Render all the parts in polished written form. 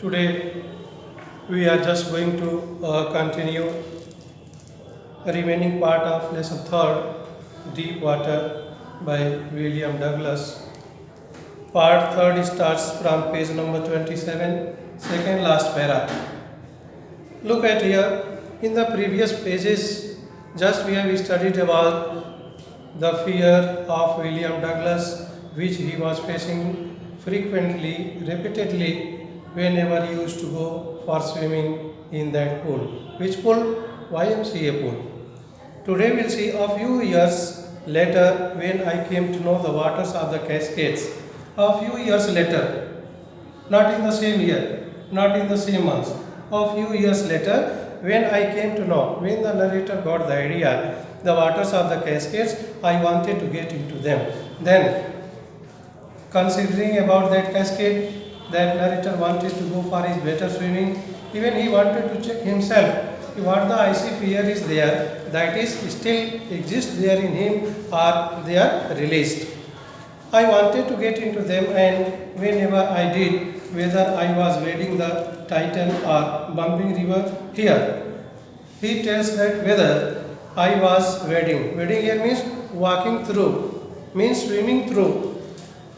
Today we are just going to continue the remaining part of lesson 3rd, Deep Water by William Douglas. Part 3rd starts from page number 27, second last para. Look at here, in the previous pages, just we have studied about the fear of William Douglas, which he was facing frequently, repeatedly, whenever he used to go for swimming in that pool. Which pool? YMCA pool. Today we'll see a few years later when I came to know the waters of the Cascades. A few years later, not in the same year, not in the same month, a few years later when I came to know, when the narrator got the idea, the waters of the Cascades, I wanted to get into them. Then, considering about that cascade, that narrator wanted to go for his better swimming. Even he wanted to check himself what the icy fear is there, that is still exists there in him, or they are released. I wanted to get into them, and whenever I did, whether I was wading the Titan or bumping river, here he tells that whether I was wading. Wading here means walking through, means swimming through.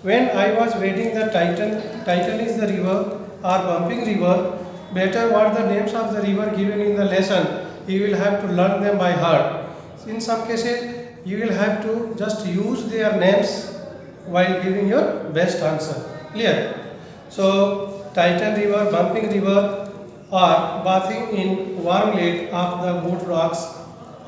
When I was wading the Titan is the river or bumping river. Better what the names of the river given in the lesson, you will have to learn them by heart. In some cases, you will have to just use their names while giving your best answer. Clear? So, Titan river, bumping river are bathing in warm lake of the Goat Rocks,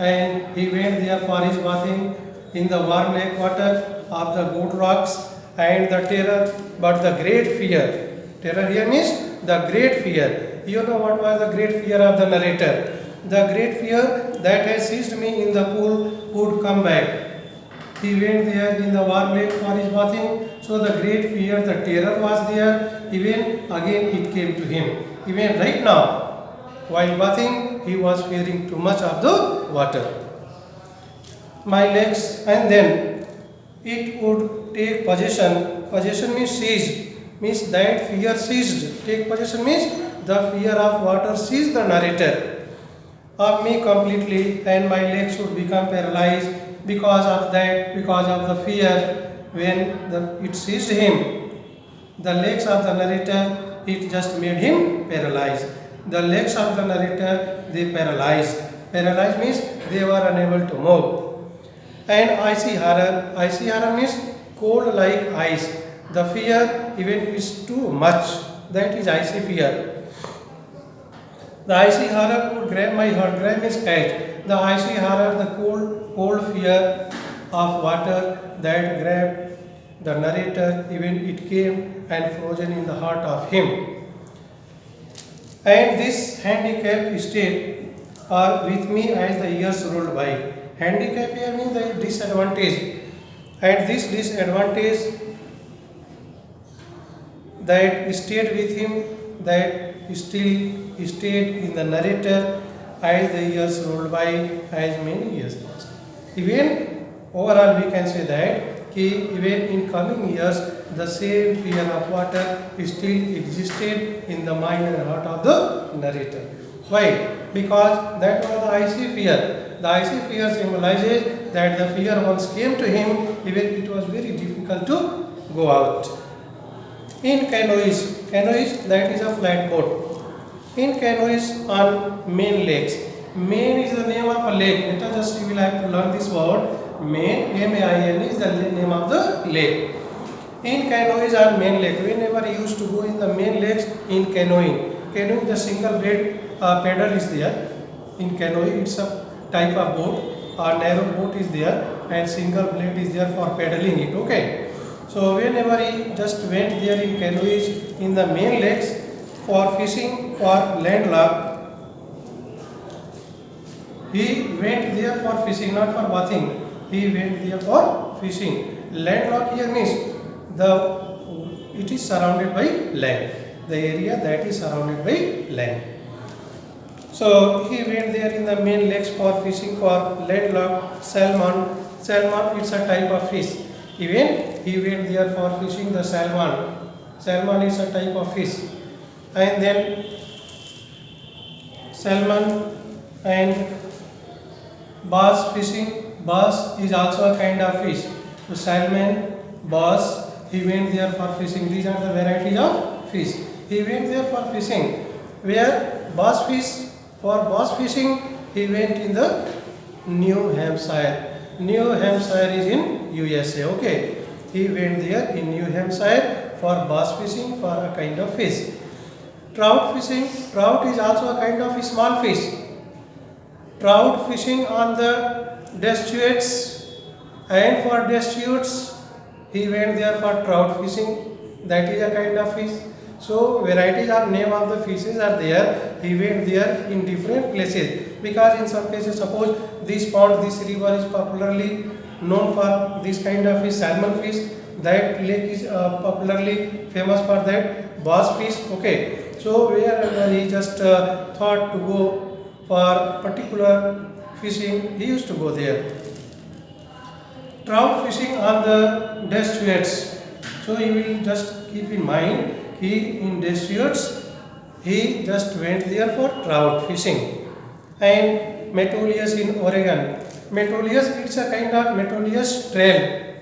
and he went there for his bathing in the warm lake water of the Goat Rocks, and the terror, but the great fear. Terror here means the great fear. You know what was the great fear of the narrator? The great fear that had seized me in the pool would come back. He went there in the warm lake for his bathing, so the great fear, the terror was there. Even again it came to him. Even right now, while bathing, he was fearing too much of the water. My legs, and then it would take possession. Possession means seized, means that fear seized. Take possession means the fear of water seized the narrator of me completely, and my legs would become paralyzed because of that, because of the fear. When it seized him, the legs of the narrator, it just made him paralyzed. The legs of the narrator, they paralyzed. Paralyzed means they were unable to move. And icy horror means cold like ice. The fear even is too much. That is icy fear. The icy horror would grab my heart. Grab means catch. The icy horror, the cold fear of water that grabbed the narrator, even it came and frozen in the heart of him. And this handicapped state are with me as the years rolled by. Handicap here means the disadvantage, and this disadvantage that stayed with him, that still stayed in the narrator as the years rolled by, as many years passed. Even overall we can say that even in coming years the same fear of water still existed in the mind and heart of the narrator. Why? Because that was the icy fear. The icy fear symbolizes that the fear once came to him, even it was very difficult to go out. In canoes that is a flat boat. In canoes on main lakes. Main is the name of a lake. Let us just, you will have to learn this word. Main, M-A-I-N is the name of the lake. In canoes on main lake. Whenever you used to go in the main lakes in canoeing. Canoeing, the single blade pedal is there. In canoeing, it's a type of boat. A narrow boat is there and single blade is there for pedaling it. Okay. So whenever he just went there in canoes in the main lakes for fishing for landlocked, he went there for fishing, not for bathing. He went there for fishing. Landlocked here means it is surrounded by land. The area that is surrounded by land. So he went there in the main lakes for fishing for landlocked salmon. Salmon, it's a type of fish. Even he went there for fishing the salmon. Salmon is a type of fish. and then salmon and bass fishing. Bass is also a kind of fish. So salmon, bass, he went there for fishing. These are the varieties of fish. He went there for fishing. Where bass fish, for bass fishing, he went in the New Hampshire. New Hampshire is in USA. Okay. He went there in New Hampshire for bass fishing for a kind of fish. Trout fishing. Trout is also a kind of a small fish. Trout fishing on the destitutes, and for destitutes he went there for trout fishing. That is a kind of fish. So varieties of name of the fishes are there. He went there in different places because in some cases, suppose this pond, this river is popularly known for this kind of fish, salmon fish. That lake is popularly famous for that bass fish. Okay, so wherever he just thought to go for particular fishing, he used to go there. Trout fishing on the destitutes. So you will just keep in mind, he in destitutes, he just went there for trout fishing. And Metolius in Oregon. Metolius, it's a kind of Metolius trail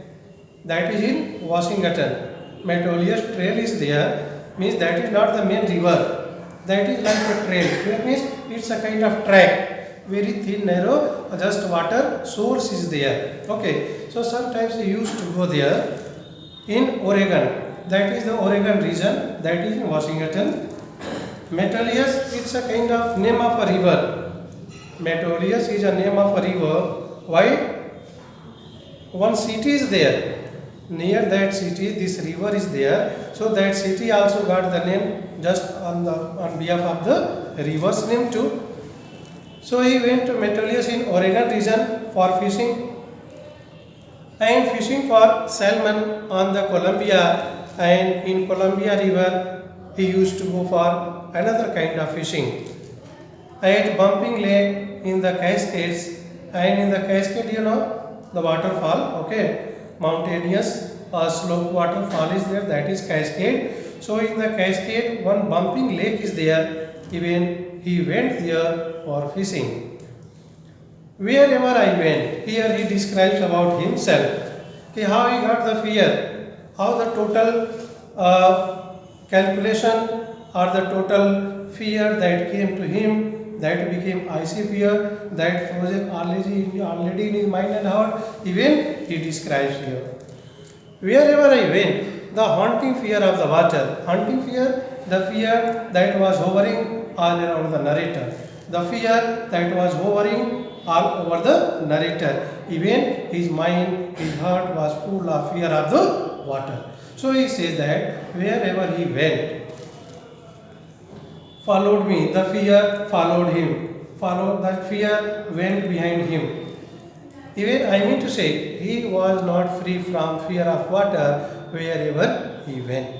that is in Washington. Metolius trail is there, means that is not the main river. That is like a trail. That means it's a kind of track, very thin, narrow, just water source is there. Okay, so sometimes he used to go there in Oregon. That is the Oregon region, that is in Washington. Metolius, it's a kind of name of a river. Metolius is a name of a river. Why? One city is there. Near that city, this river is there. So that city also got the name just on behalf of the river's name too. So he went to Metolius in Oregon region for fishing. And fishing for salmon on the Columbia, and in Columbia river he used to go for another kind of fishing. At Bumping Lake in the Cascades, and in the Cascade, you know, the waterfall, okay, mountainous slope waterfall is there, that is Cascade. So in the Cascade, one Bumping Lake is there, even he went there for fishing. Wherever I went, here he describes about himself, okay, how he got the fear, how the total calculation or the total fear that came to him, that became icy fear, that frozen already in his mind and heart, even he describes here. Wherever I went, the haunting fear of the water, haunting fear, the fear that was hovering all around the narrator, the fear that was hovering all over the narrator, even his mind, his heart was full of fear of the water. So he says that wherever he went, followed me, the fear followed him, followed, that fear went behind him. Even I mean to say, he was not free from fear of water wherever he went.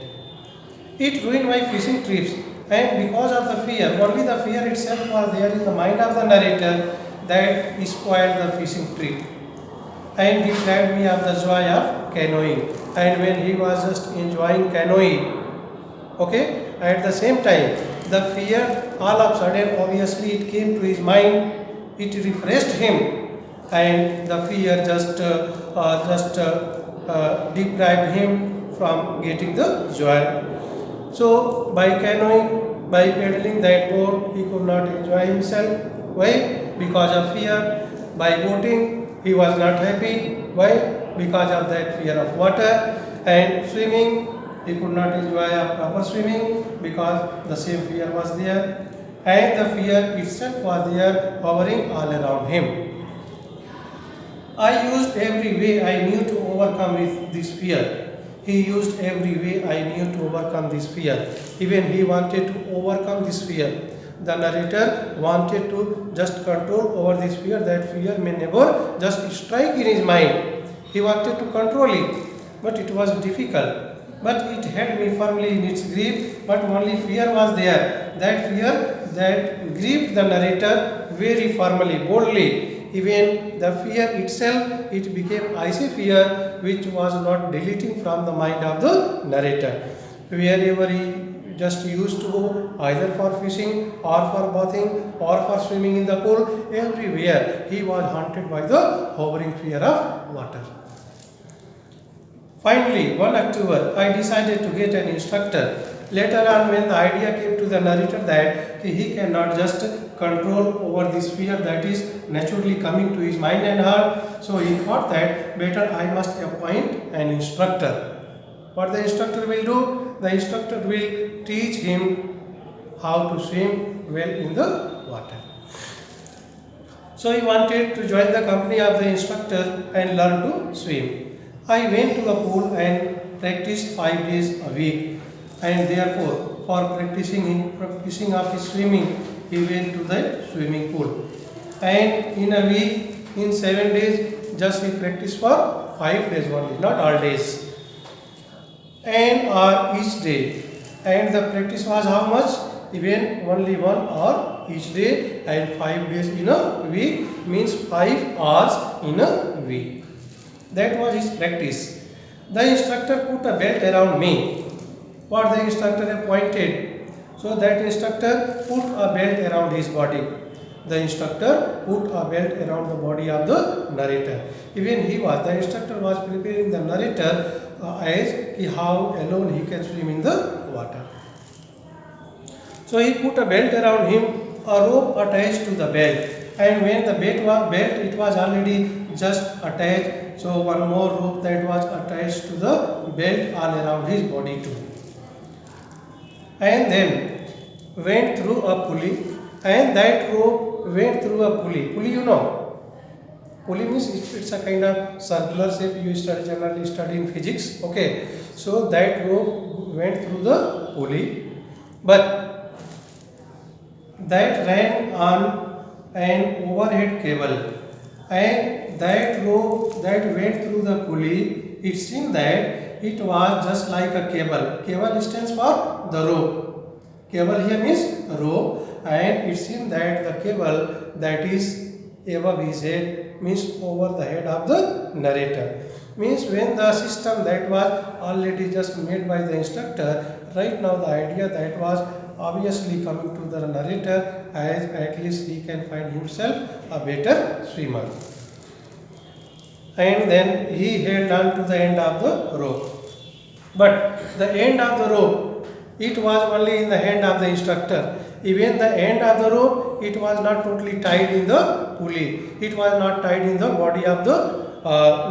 It ruined my fishing trips, and because of the fear, only the fear itself was there in the mind of the narrator, that spoiled the fishing trip and deprived me of the joy of canoeing. And when he was just enjoying canoeing, okay, at the same time, the fear all of a sudden, obviously, it came to his mind, it refreshed him, and the fear just deprived him from getting the joy. So by canoeing, by paddling that boat, he could not enjoy himself. Why? Because of fear. By boating, he was not happy. Why? Because of that fear of water. And swimming, he could not enjoy a proper swimming because the same fear was there. And the fear itself was there, hovering all around him. I used every way I knew to overcome with this fear. He used every way I knew to overcome this fear. Even he wanted to overcome this fear. The narrator wanted to just control over this fear, that fear may never just strike in his mind. He wanted to control it, but it was difficult. But it held me firmly in its grip, but only fear was there. That fear that gripped the narrator very firmly, boldly. Even the fear itself, it became icy fear, which was not deleting from the mind of the narrator. Wherever he just used to go either for fishing or for bathing or for swimming in the pool. Everywhere he was haunted by the hovering fear of water. Finally, one October, I decided to get an instructor. Later on, when the idea came to the narrator that he cannot just control over this fear that is naturally coming to his mind and heart, so he thought that better I must appoint an instructor. What the instructor will do? The instructor will teach him how to swim well in the water. So he wanted to join the company of the instructor and learn to swim. I went to a pool and practiced 5 days a week, and therefore for practicing of his swimming, he went to the swimming pool. And in a week, in 7 days, just he practiced for 5 days only, not all days. And each day, and the practice was how much? Even only 1 hour each day, and 5 days in a week, means 5 hours in a week. That was his practice. The instructor put a belt around me. What the instructor appointed? So that instructor put a belt around his body. The instructor put a belt around the body of the narrator. Even the instructor was preparing the narrator as how alone he can swim in the water. So he put a belt around him, a rope attached to the belt, and when the belt it was already just attached, so one more rope that was attached to the belt all around his body too. And then went through a pulley, and that rope went through a pulley. Pulley, you know. Pulley means it's a kind of circular shape you generally study in physics. Okay, so that rope went through the pulley, but that ran on an overhead cable, and that rope that went through the pulley, it seemed that it was just like a cable. Cable stands for the rope. Cable here means rope, and it seemed that the cable that is above his head means over the head of the narrator. Means when the system that was already just made by the instructor, right now the idea that was obviously coming to the narrator as at least he can find himself a better swimmer. And then he held on to the end of the rope. But the end of the rope, it was only in the hand of the instructor. Even the end of the rope, it was not totally tied in the pulley. It was not tied in the body of the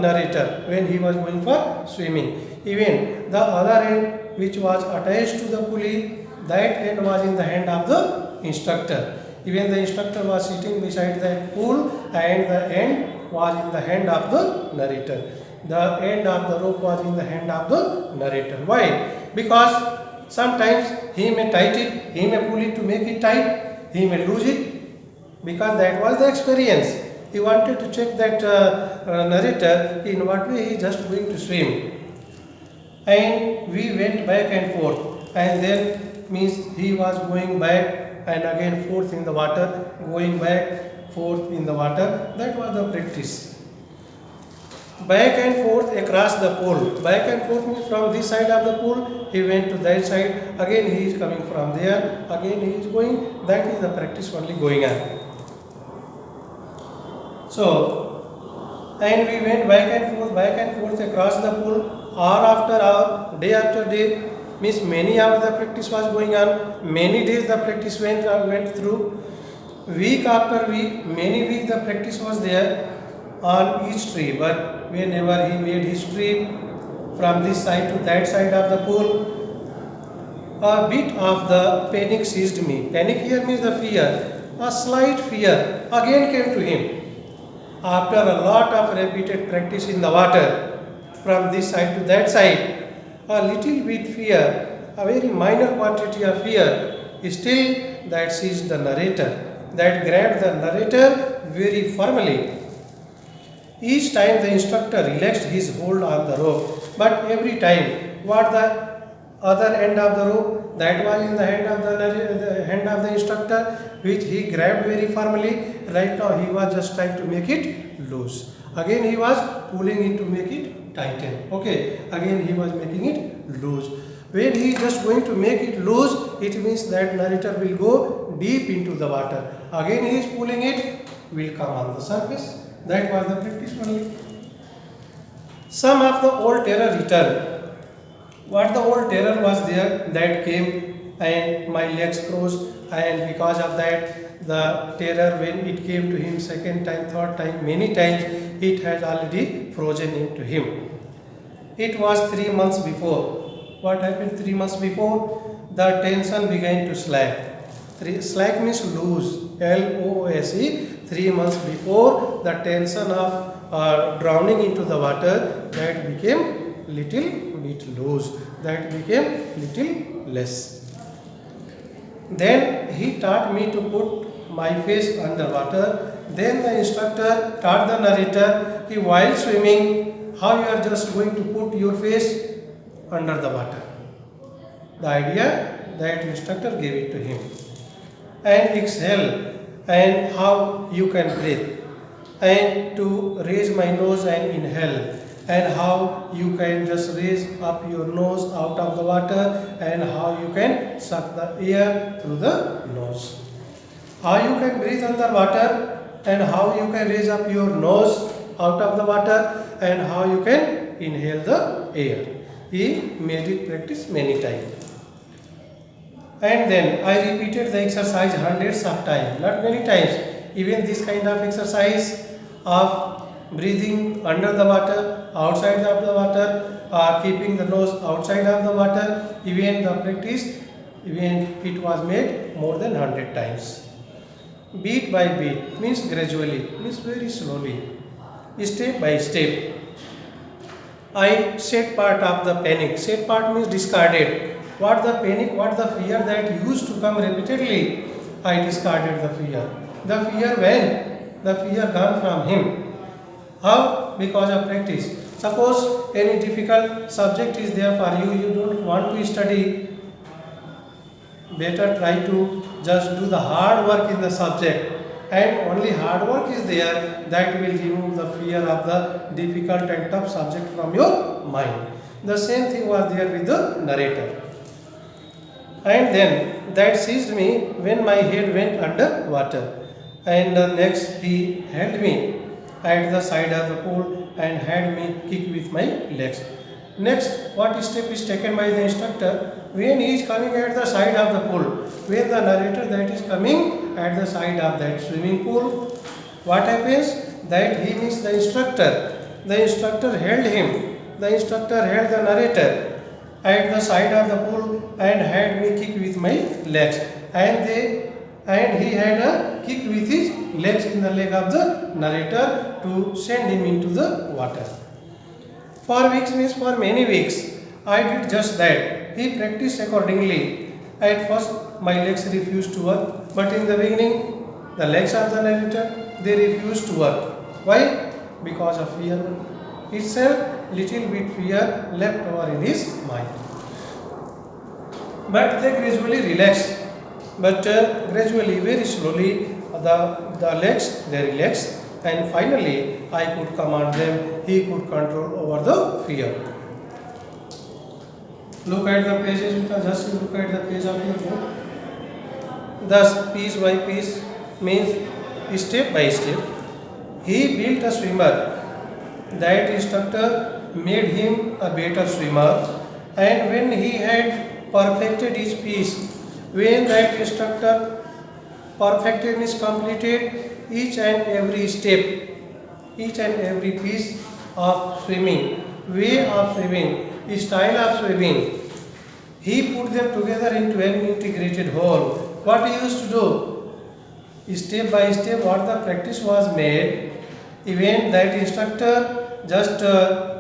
narrator when he was going for swimming. Even the other end which was attached to the pulley, that end was in the hand of the instructor. Even the instructor was sitting beside that pool, and the end was in the hand of the narrator. The end of the rope was in the hand of the narrator. Why? Because sometimes he may tighten it, he may pull it to make it tight, he may lose it, because that was the experience. He wanted to check that narrator in what way he is just going to swim. And we went back and forth, and then means he was going back and again forth in the water, going back forth in the water. That was the practice. Back and forth across the pool. Back and forth means from this side of the pool, he went to that side. Again he is coming from there. Again he is going. That is the practice only going on. So, and we went back and forth across the pool, hour after hour, day after day. Means many hours the practice was going on. Many days the practice went through. Week after week, many weeks the practice was there on each tree. But whenever he made his trip from this side to that side of the pool, a bit of the panic seized me. Panic here means the fear. A slight fear again came to him. After a lot of repeated practice in the water, from this side to that side, a little bit fear, a very minor quantity of fear, still that seized the narrator, that grabbed the narrator very firmly. Each time the instructor relaxed his hold on the rope, but every time, what the other end of the rope, that was in the hand of the hand of the instructor, which he grabbed very firmly. Right now he was just trying to make it loose. Again he was pulling it to make it tighten. Okay, again he was making it loose. When he is just going to make it loose, it means that narrator will go deep into the water. Again he is pulling it, will come on the surface. That was the practice only. Some of the old terror returned. What the old terror was there that came and my legs froze, and because of that the terror when it came to him second time, third time, many times, it has already frozen into him. It was 3 months before. What happened 3 months before? The tension began to slack. Slack means loose, L-O-O-S-E. 3 months before, the tension of drowning into the water, that became little bit loose, that became little less. Then he taught me to put my face underwater. Then the instructor taught the narrator कि while swimming, how you are just going to put your face under the water. The idea that instructor gave it to him. And exhale, and how you can breathe, and to raise my nose and inhale, and how you can just raise up your nose out of the water, and how you can suck the air through the nose. How you can breathe underwater, and how you can raise up your nose out of the water, and how you can inhale the air. He made it practice many times. And then I repeated the exercise hundreds of times, not many times. Even this kind of exercise of breathing under the water, outside of the water, keeping the nose outside of the water, even the practice, even it was made more than 100 times. Beat by beat means gradually, means very slowly, step by step. I set part of the panic. Set part means discarded. What the panic, what the fear that used to come repeatedly, I discarded the fear. The fear when? The fear gone from him. How? Because of practice. Suppose any difficult subject is there for you, you don't want to study, better try to just do the hard work in the subject, and only hard work is there that will remove the fear of the difficult and tough subject from your mind. The same thing was there with the narrator. And then that seized me when my head went under water. And next he held me at the side of the pool and had me kick with my legs. Next, what step is taken by the instructor when he is coming at the side of the pool? When the narrator that is coming at the side of that swimming pool, what happens? That he means the instructor. The instructor held him. The instructor held the narrator at the side of the pool and had me kick with my legs. And he had a kick with his legs in the leg of the narrator to send him into the water. For weeks means for many weeks, I did just that. He practiced accordingly. At first, my legs refused to work, but in the beginning, the legs of the narrator, they refused to work. Why? Because of fear. Itself, little bit fear left over in his mind. But they gradually relaxed. But gradually, very slowly, the legs, they relaxed. And finally, I could command them. He could control over the fear. Look at the pages, just look at the page of your book. Thus, piece by piece means step by step. He built a swimmer. That instructor made him a better swimmer. And when he had perfected his piece, when that instructor perfected is completed, each and every step, each and every piece of swimming, way of swimming, style of swimming, he put them together into an integrated whole. What he used to do, step by step, what the practice was made, even that instructor just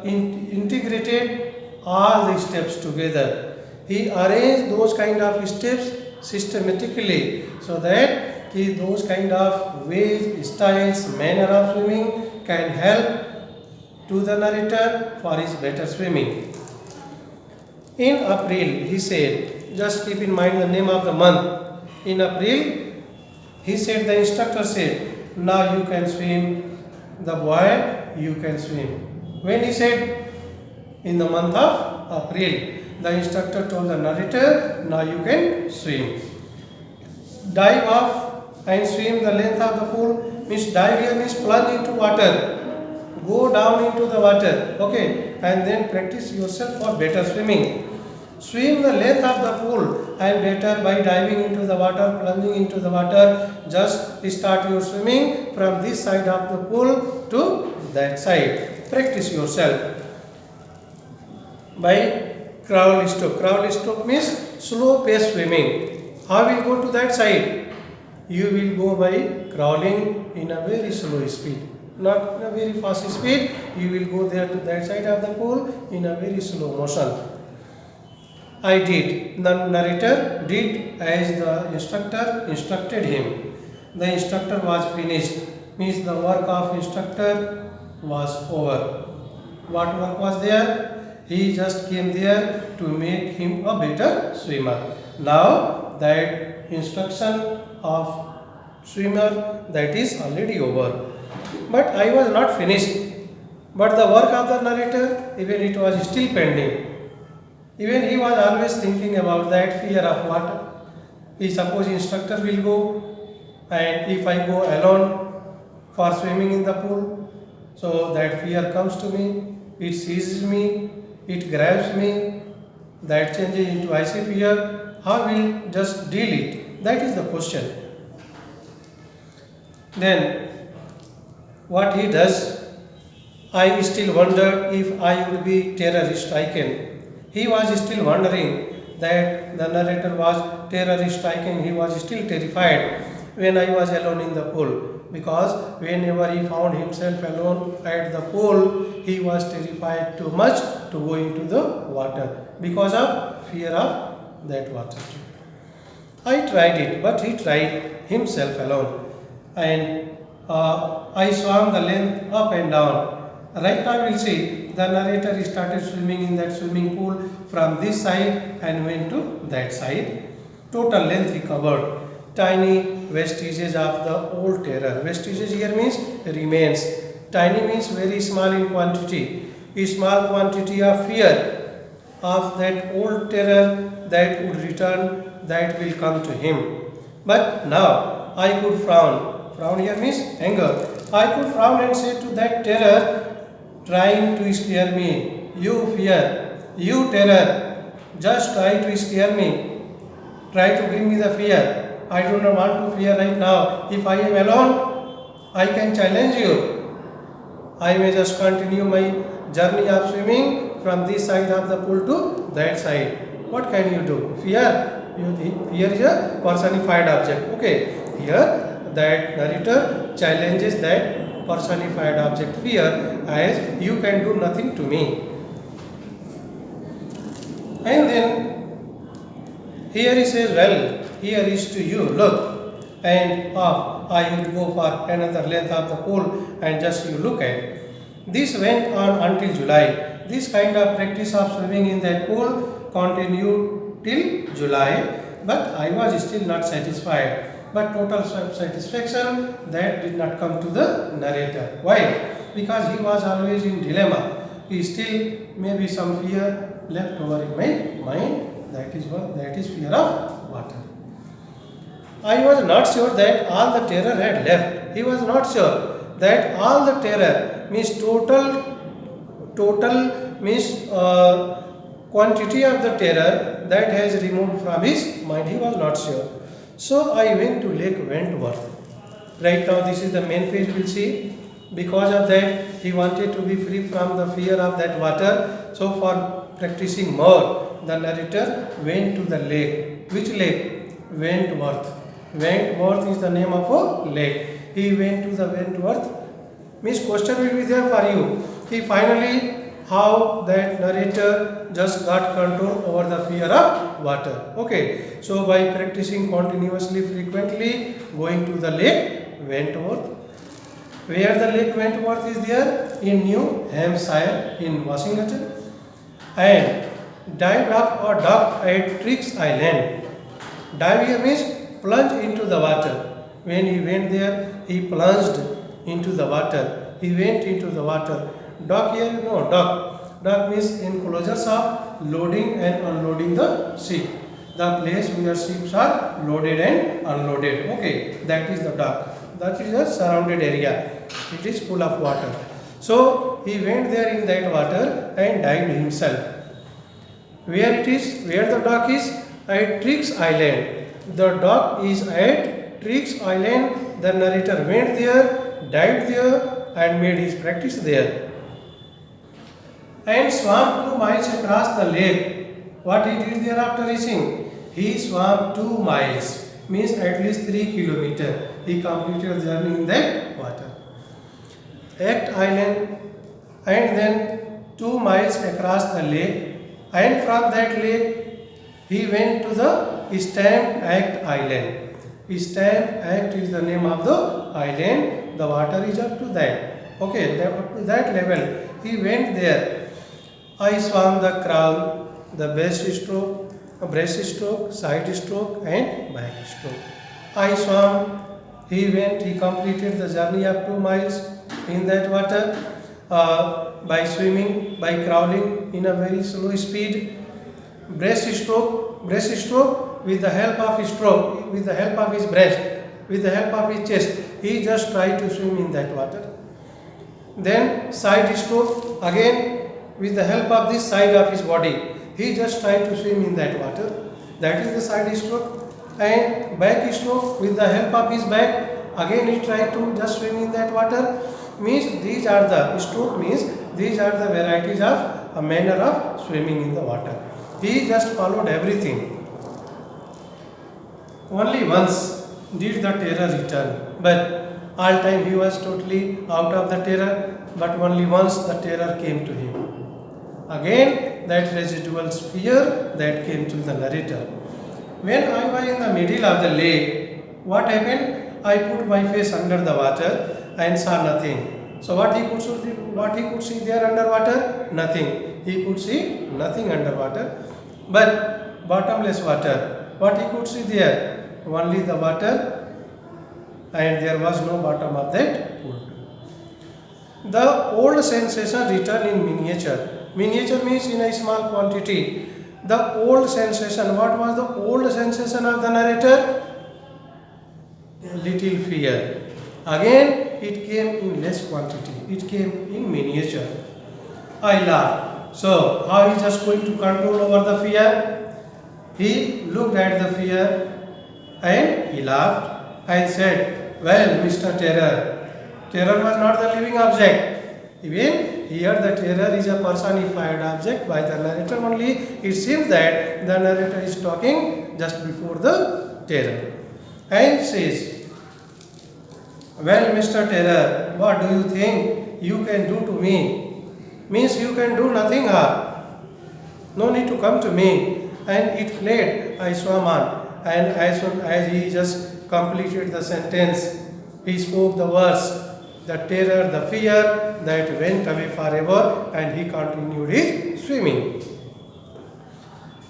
integrated all the steps together. He arranged those kind of steps systematically so that those kind of ways, styles, manner of swimming can help to the narrator for his better swimming. In April, he said, just keep in mind the name of the month. In April, he said, the instructor said, now you can swim. The boy, you can swim. When he said, in the month of April, the instructor told the narrator, now you can swim. Dive off and swim the length of the pool. Means dive here means plunge into water. Go down into the water, okay, and then practice yourself for better swimming. Swim the length of the pool and better by diving into the water, plunging into the water. Just start your swimming from this side of the pool to that side. Practice yourself by crawl stroke. Crawl stroke means slow pace swimming. How will go to that side? You will go by crawling in a very slow speed. Not in a very fast speed. You will go there to that side of the pool in a very slow motion. I did. The narrator did as the instructor instructed him. The instructor was finished. Means the work of instructor was over. What work was there? He just came there to make him a better swimmer. Now that instruction of swimmer, that is already over. But I was not finished. But the work of the narrator, even it was still pending. Even he was always thinking about that fear of water. He suppose instructor will go, and if I go alone for swimming in the pool, so that fear comes to me, it seizes me, it grabs me, that changes into icy fear. How will just deal it? That is the question. Then what he does, I still wondered if I would be terror stricken. He was still wondering that the narrator was terror stricken. He was still terrified when I was alone in the pool, because whenever he found himself alone at the pool, he was terrified too much to go into the water because of fear of that water. I tried it, but he tried himself alone, and I swam the length up and down. Right now we will see the narrator started swimming in that swimming pool from this side and went to that side. Total length he covered. Tiny vestiges of the old terror. Vestiges here means remains. Tiny means very small in quantity. A small quantity of fear of that old terror that would return, that will come to him. But now I could frown. Frown here means anger. I could frown and say to that terror trying to scare me, you fear, you terror, just try to scare me, try to bring me the fear. I do not want to fear right now. If I am alone, I can challenge you. I may just continue my journey of swimming from this side of the pool to that side. What can you do? Fear? Fear is a personified object. Okay, here that narrator challenges that personified object fear as you can do nothing to me. And then here he says, well, here is to you, look, and I will go for another length of the pool and just you look at. This went on until July. This kind of practice of swimming in that pool continued till July, but I was still not satisfied. But total satisfaction, that did not come to the narrator. Why? Because he was always in dilemma. He still maybe some fear left over in my mind. That is fear of water. I was not sure that all the terror had left. He was not sure that all the terror means total means quantity of the terror that has removed from his mind. He was not sure. So I went to Lake Wentworth. Right now this is the main page we will see. Because of that he wanted to be free from the fear of that water. So for practicing more, the narrator went to the lake. Which lake? Wentworth. Wentworth is the name of a lake. He went to the Wentworth. Means question will be there for you. He finally, how that narrator just got control over the fear of water. Okay, so by practicing continuously, frequently, going to the lake Wentworth. Where the lake Wentworth is there? In New Hampshire, in Washington. And dived off or docked at Triggs Island. Dive here means plunge into the water. When he went there, he plunged into the water. He went into the water. Dock here? No, dock. Dock means enclosures of loading and unloading the ship. The place where ships are loaded and unloaded. Okay, that is the dock. That is a surrounded area. It is full of water. So he went there in that water and dived himself. Where it is? Where the dock is? At Trix Island. The dock is at Trix Island. The narrator went there, dived there, and made his practice there. And swam 2 miles across the lake. What he did there after reaching? He swam 2 miles, means at least 3 kilometers. He completed the journey in that water. Act Island, and then 2 miles across the lake, and from that lake he went to the Stamp Act Island. Stamp Act is the name of the island. The water is up to that. Okay, up to that level. He went there. I swam the crawl, the breaststroke, side stroke, and back stroke. I swam. He went. He completed the journey of 2 miles in that water by swimming, by crawling in a very slow speed. Breaststroke with the help of his stroke, with the help of his breast, with the help of his chest. He just tried to swim in that water. Then side stroke, again with the help of this side of his body. He just tried to swim in that water. That is the side stroke. And back stroke with the help of his back. Again he tried to just swim in that water. Means these are the stroke, means these are the varieties of a manner of swimming in the water. He just followed everything. Only once did the terror return, but all time he was totally out of the terror, but only once the terror came to him. Again, that residual fear that came to the narrator. When I was in the middle of the lake, what happened? I put my face under the water and saw nothing. So what he could see there underwater? Nothing. He could see nothing underwater, but bottomless water. What he could see there? Only the water, and there was no bottom of that pool. The old sensation returned in miniature. Miniature means in a small quantity. The old sensation. What was the old sensation of the narrator? Little fear. Again, it came in less quantity. It came in miniature. I laughed. So, how is just going to control over the fear? He looked at the fear and he laughed and said, "Well, Mr. Terror." Terror was not the living object. Even here the terror is a personified object by the narrator only. It seems that the narrator is talking just before the terror. And says, "Well, Mr. Terror, what do you think you can do to me?" Means you can do nothing, no need to come to me. And it fled. I swam on. And as soon as he just completed the sentence, he spoke the words, the terror, the fear that went away forever, and he continued his swimming.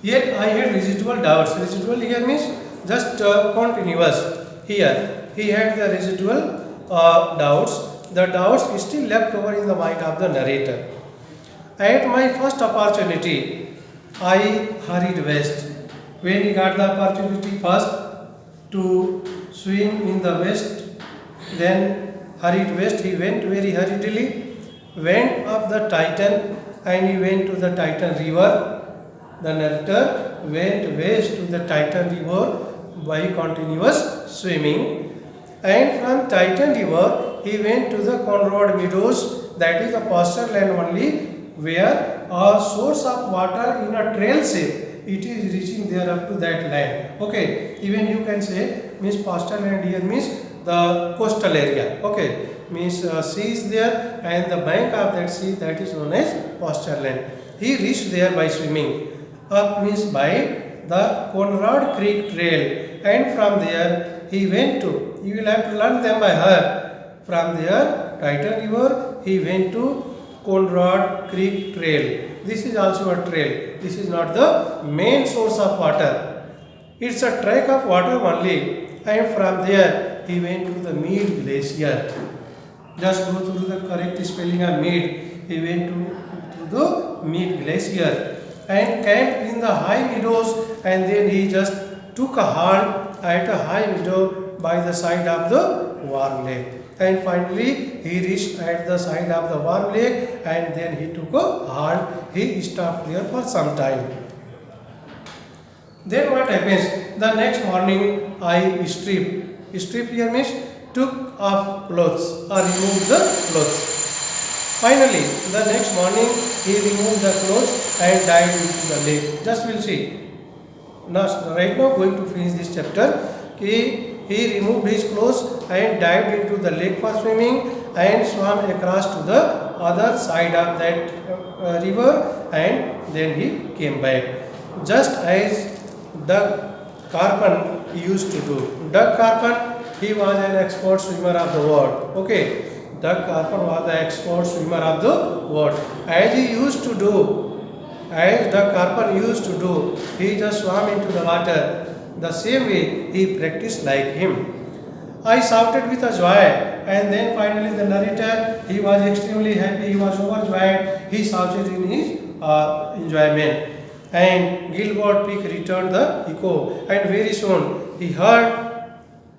Yet I had residual doubts. Residual here means just continuous. Here he had the residual doubts. The doubts still left over in the mind of the narrator. At my first opportunity, I hurried west. When he got the opportunity first to swim in the west, then hurried west, he went very hurriedly, went up the Titan, and he went to the Titan river. The narrator went west to the Titan river by continuous swimming, and from Titan river he went to the Conrad Meadows, that is the pasture land only, where a source of water in a trail shape, it is reaching there up to that land. Okay, even you can say means pasture land here means the coastal area. Okay, means sea is there and the bank of that sea, that is known as pasture land. He reached there by swimming. Up means by the Conrad Creek trail, and from there he went to, you will have to learn them by heart. From there Titan river he went to Conrad Creek trail. This is also a trail. This is not the main source of water. It's a track of water only. And from there he went to the Mead Glacier. Just go through the correct spelling of Mead. He went to the meet glacier and camped in the high meadows, and then he just took a halt at a high meadow by the side of the warm lake. And finally he reached at the side of the warm lake, and then he took a halt. He stopped there for some time. Then what happens? The next morning I stripped. Strip here means took off clothes or removed the clothes. Finally, the next morning he removed the clothes and dived into the lake. Just we'll see. Now, right now going to finish this chapter. He removed his clothes and dived into the lake for swimming and swam across to the other side of that river, and then he came back. Just as Doug Carpenter used to do. Doug Carpenter, he was an expert swimmer of the world. Okay. Doug Carpenter was the expert swimmer of the world. As Doug Carpenter used to do, he just swam into the water. The same way he practiced like him. I shouted with a joy, and then finally the narrator, he was extremely happy, he was overjoyed, he shouted in his enjoyment. And Gilbert Peak returned the echo, and very soon he heard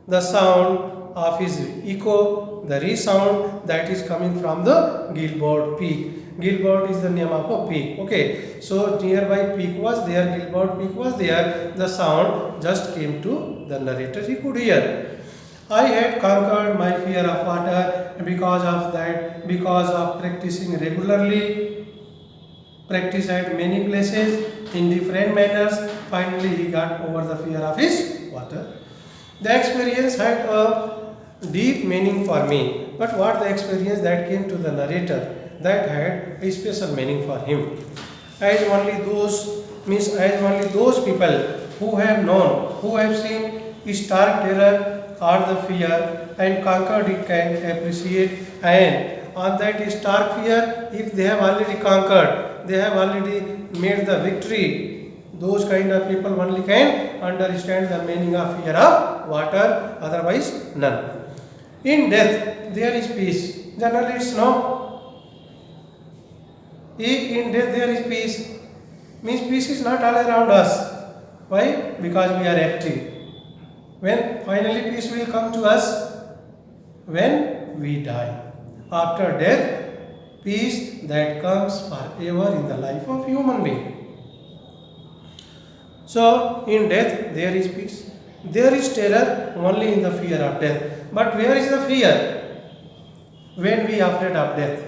the sound of his echo, the resound that is coming from the Gilbert Peak. Gilbert is the name of a peak. Okay, so nearby peak was there, Gilbert Peak was there. The sound just came to the narrator, he could hear. I had conquered my fear of water because of that, because of practicing regularly, practice at many places in different manners. Finally he got over the fear of his water. The experience had a deep meaning for me, but what the experience that came to the narrator, that had a special meaning for him. As only those people who have known, who have seen stark terror or the fear and conquered it can appreciate. And on that stark fear, if they have already conquered, they have already made the victory, those kind of people only can understand the meaning of fear of water, otherwise none. In death there is peace. Journalists know. In death there is peace. Means peace is not all around us. Why? Because we are active. When finally peace will come to us? When we die. After death, peace that comes forever in the life of human being. So in death there is peace. There is terror only in the fear of death. But where is the fear? When we are afraid of death.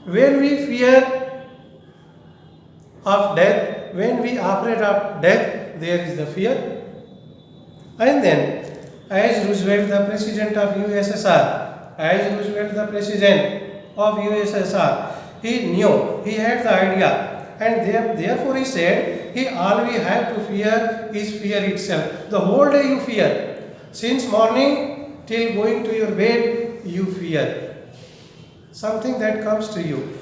When we fear of death, when we are afraid of death, there is the fear. And then, as Roosevelt, the president of USSR, he knew, he had the idea, and therefore he said, all we have to fear is fear itself. The whole day you fear. Since morning till going to your bed, you fear. Something that comes to you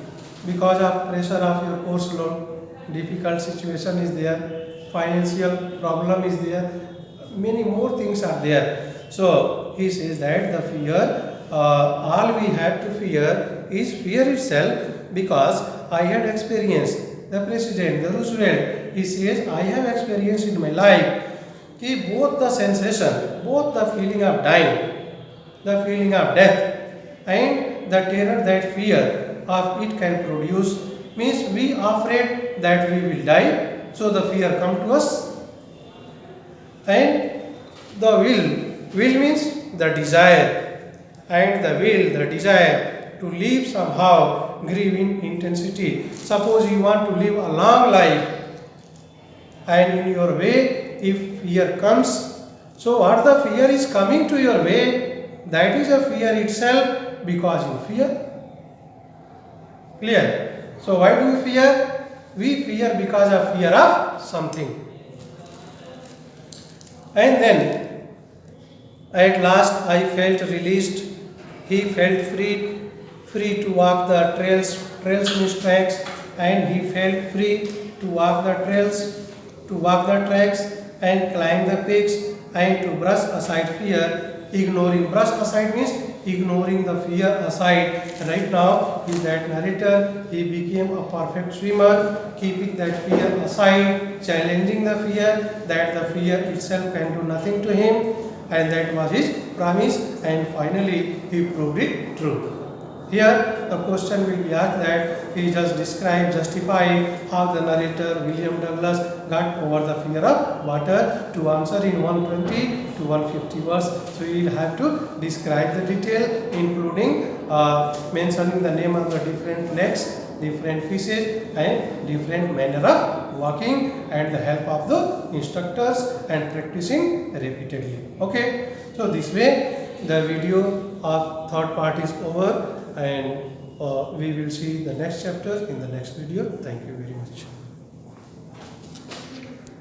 because of pressure of your course load, difficult situation is there, financial problem is there, many more things are there. So he says that the fear, all we have to fear is fear itself, because I had experienced, the president, the Roosevelt, he says, I have experienced in my life both the sensation, both the feeling of dying, the feeling of death, and the terror that fear of it can produce. Means we are afraid that we will die, so the fear come to us. And the will means the desire, and the desire to live somehow grieve in intensity. Suppose you want to live a long life, and in your way if fear comes, so what the fear is coming to your way, that is a fear itself, because you fear. Clear? So why do we fear? We fear because of fear of something. And then at last I felt released. He felt free to walk the trails means tracks, and he felt free to walk the trails, to walk the tracks and climb the peaks, and to brush aside fear. Brush aside means ignoring the fear aside. Right now, is that narrator, he became a perfect swimmer, keeping that fear aside, challenging the fear, that the fear itself can do nothing to him, and that was his promise, and finally he proved it true. Here the question will be asked that he just describe, justify how the narrator William Douglas got over the fear of water. To answer in 120 to 150 words, so we will have to describe the detail, including mentioning the name of the different lakes, different fishes, and different manner of walking, and the help of the instructors, and practicing repeatedly. Okay, so this way the video of third part is over, and we will see the next chapter in the next video. Thank you very much.